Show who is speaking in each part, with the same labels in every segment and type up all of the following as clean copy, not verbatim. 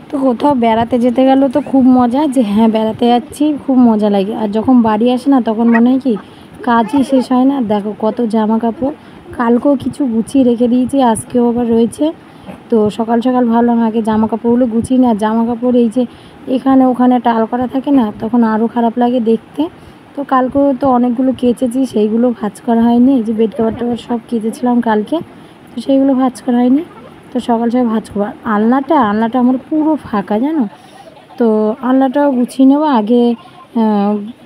Speaker 1: তো কোথাও বেড়াতে যেতে গেল তো খুব মজা, যে হ্যাঁ বেড়াতে যাচ্ছি, খুব মজা লাগে। আর যখন বাড়ি আসে না তখন মনে হয় কি কাজই শেষ হয় না। দেখো কত জামা কাপড়, কালকেও কিছু গুছিয়ে রেখে দিয়েছি, আজকেও আবার রয়েছে। তো সকাল সকাল ভাবলাম আগে জামা কাপড়গুলো গুছিয়ে না, জামা কাপড় এই যে এখানে ওখানে টাল করা থাকে না, তখন আরও খারাপ লাগে দেখতে। তো কালকেও তো অনেকগুলো কেচেছি, সেইগুলো ভাঁজ করা হয়নি। এই যে বেড কভার টভার সব কেচেছিলাম কালকে, তো সেইগুলো ভাঁজ করা হয়নি। তো সকাল সকাল ভাঁজ করবো। আলনাটা আমার পুরো ফাঁকা জানো। তো আলনাটাও গুছিয়ে নেবো আগে।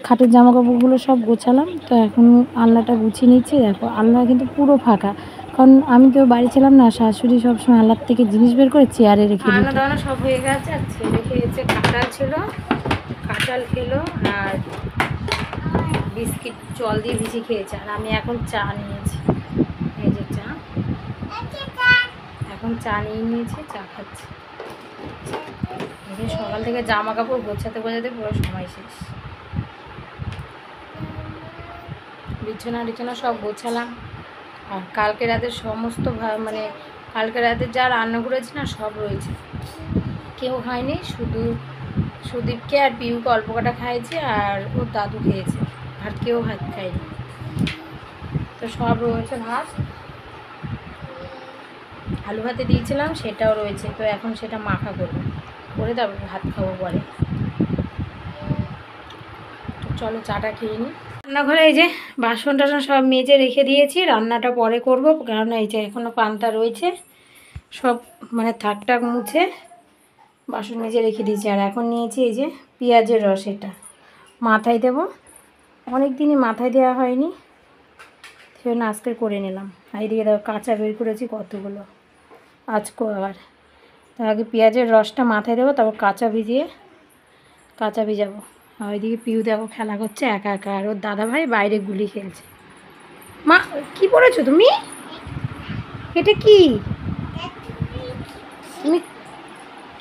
Speaker 1: খাটের জামা কাপড়গুলো সব গোছালাম, তো এখন আলনাটা গুছিয়ে নিচ্ছি। দেখো আলনা কিন্তু পুরো ফাঁকা, কারণ আমি তো বাড়ি ছিলাম না। শাশুড়ি সবসময় আলনার থেকে জিনিস বের করে চেয়ারে রেখে দিত।
Speaker 2: রান্না দাওয়ানো সব হয়ে গেছে। আর ছেলে খেয়েছে, কাঁঠাল ছিল, কাঁঠাল খেলো আর বিস্কিট জল দিয়ে ভিজিয়ে খেয়েছে। আর আমি এখন চা নিয়েছি, এই যে চা, এখন চা নিয়েছি, চা খাচ্ছি। সকাল থেকে জামা কাপড় গোছাতে গোছাতে পুরো সময় শেষ। বিছানা সব গোছালাম। আর কালকে রাতের সমস্ত মানে কালকে রাতে যা রান্না করেছি না সব রয়েছে, কেউ খায়নি, শুধু সুদীপকে আর পিউকে অল্প কটা খাইয়েছে, আর ওর দাদু খেয়েছে, আর কেউ ভাত খায়নি। তো সব রয়েছে। ভাত আলু ভাতে দিয়েছিলাম, সেটাও রয়েছে। তো এখন সেটা মাখা করবো, করে তারপর ভাত খাবো পরে। তো চলো চাটা খেয়ে নিই। রান্নাঘরে এই যে বাসন টাসন সব মেজে রেখে দিয়েছি, রান্নাটা পরে করব, কারণ এই যে এখনও পান্তা রয়েছে। সব মানে থাক টাক মুছে বাসন মেজে রেখে দিয়েছি। আর এখন নিয়েছি এই যে পেঁয়াজের রস, এটা মাথায় দেব। অনেক দিনই মাথায় দেওয়া হয়নি, সেজন্য আজকে করে নিলাম। আর এদিকে দেখো কাঁচা বের করেছি কতগুলো, আজকেও আবার। তো আগে পেঁয়াজের রসটা মাথায় দেবো, তারপর কাঁচা ভিজাবো। আর ওইদিকে পিউ দেখো খেলা করছে একা একা, আর ওর দাদাভাই বাইরে গুলি খেলছে। মা কি পড়েছো তুমি? এটা কি? তুমি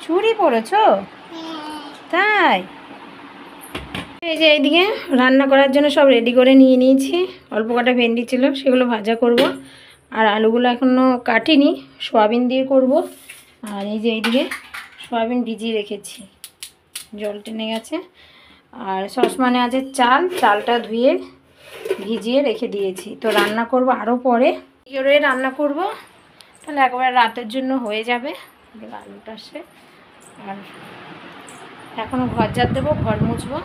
Speaker 2: চুড়ি পরেছো? তাই? এই যে এইদিকে রান্না করার জন্য সব রেডি করে নিয়ে নিয়েছি। অল্প কটা ভেন্ডি ছিল, সেগুলো ভাজা করব। আর আলুগুলো এখনও কাটিনি, সয়াবিন দিয়ে করব। আর এই যে এইদিকে সয়াবিন ভিজিয়ে রেখেছি, জল টেনে গেছে। আর সসপ্যানে আছে চালটা ধুয়ে ভিজিয়ে রেখে দিয়েছি। তো রান্না করব আরও পরে, করে রান্না করব, তাহলে একবারে রাতের জন্য হয়ে যাবে। আলুটা আসে। আর এখনও ঘর ঝাড় দেবো, ঘর মুছবো।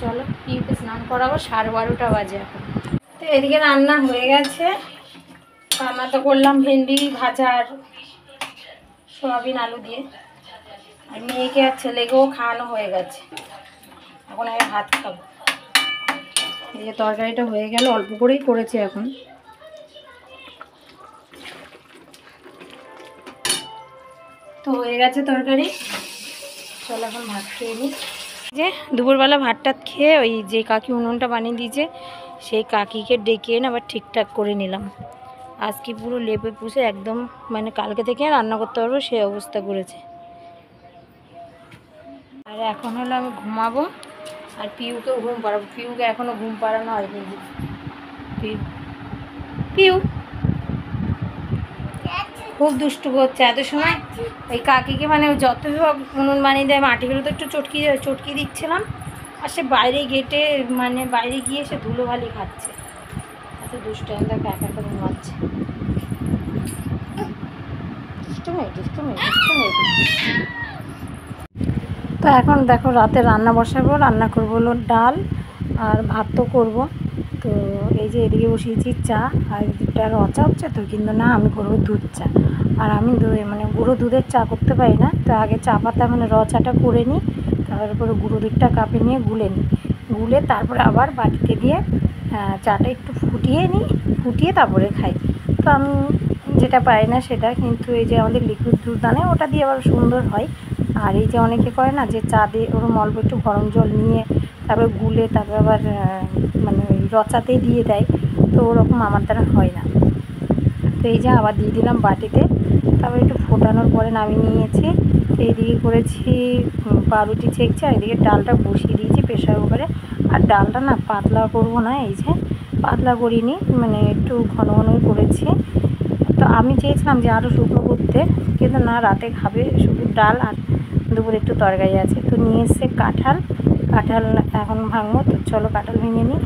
Speaker 2: চলো পিউকে স্নান করাবো, 12:30 বাজে এখন। তো এদিকে রান্না হয়ে গেছে। রান্না তো করলাম ভেন্ডি ভাজা আর সয়াবিন আলু দিয়ে। আর মেয়েকে আর ছেলেকেও খাওয়ানো হয়ে গেছে, এখন আমি ভাত খাবো। এই যে তরকারিটা হয়ে গেল, অল্প করেই করেছি এখন। তো হয়ে গেছে তরকারি, চলো এখন ভাত খেয়ে নিই। যে দুপুরবেলা ভাতটা খেয়ে ওই যে কাকি উনুনটা বানিয়ে দিয়েছে, সেই কাকিকে ডেকে এনে আবার ঠিকঠাক করে নিলাম। আজকে পুরো লেপে পুষে একদম মানে কালকে থেকে রান্না করতে পারবো সেই অবস্থা করেছে। আর এখন হলো আমি ঘুমাবো, আর পিউকেও ঘুম পাড়াবো। পিউকে এখনও ঘুম পাড়ানো হয়নি। পিউ খুব দুষ্টু করছে এত সময়। ওই কাকিকে মানে যতই হোক উনুন বানিয়ে দেয়, মাটিগুলো তো একটু চটকি দিচ্ছিলাম। আর সে বাইরে গেটে মানে বাইরে গিয়ে সে ধুলোবালি খাচ্ছে, এত দুষ্টু। দেখো একা করে ঘুমাচ্ছে। তো এখন দেখো রাতে রান্না বসাবো, রান্না করবো হলো ডাল আর ভাত তো করবো। তো এই যে এদিকে বসিয়েছি চা, আর এদিকটা রচা হচ্ছে তো, কিন্তু না আমি করবো দুধ চা। আর আমি মানে গুঁড়ো দুধের চা করতে পারি না, তো আগে চা পাতা মানে রচাটা করে নিই, তারপরে গুঁড়ো দুধটা কাপে নিয়ে গুলে নিই, গুলে তারপরে আবার বাটিতে দিয়ে চাটা একটু ফুটিয়ে তারপরে খাই। তো আমি যেটা পারি না সেটা, কিন্তু এই যে আমাদের লিকুইড দুধ আনে ওটা দিয়ে আবার সুন্দর হয়। আর এই যে অনেকে করে না যে চা দিয়ে ওরকম অল্প একটু গরম জল নিয়ে তারপরে গুলে তারপরে আবার মানে ওই রচাতেই দিয়ে দেয়, তো ওরকম আমার দ্বারা হয় না। তো এই যে আবার দিয়ে দিলাম বাটিতে, তারপরে একটু ফোটানোর পরে নামিয়ে নিয়েছি। এইদিকে করেছি পাউরুটি ছেঁকছি, আর এদিকে ডালটা বসিয়ে দিয়েছি প্রেশার কুকারে। আর ডালটা না পাতলা করবো না, এই যে পাতলা করিনি, মানে একটু ঘন ঘন করেছি। তো আমি চেয়েছিলাম যে আরও শুকনো করতে,
Speaker 1: করতে, কিন্তু না, রাতে খাবে শুধু ডাল আর দুপুরে একটু তরকারি আছে। তো নিয়ে এসছে কাঁঠাল, কাঁঠাল এখন ভাঙবো। তো চলো কাঁঠাল ভেঙে নিই।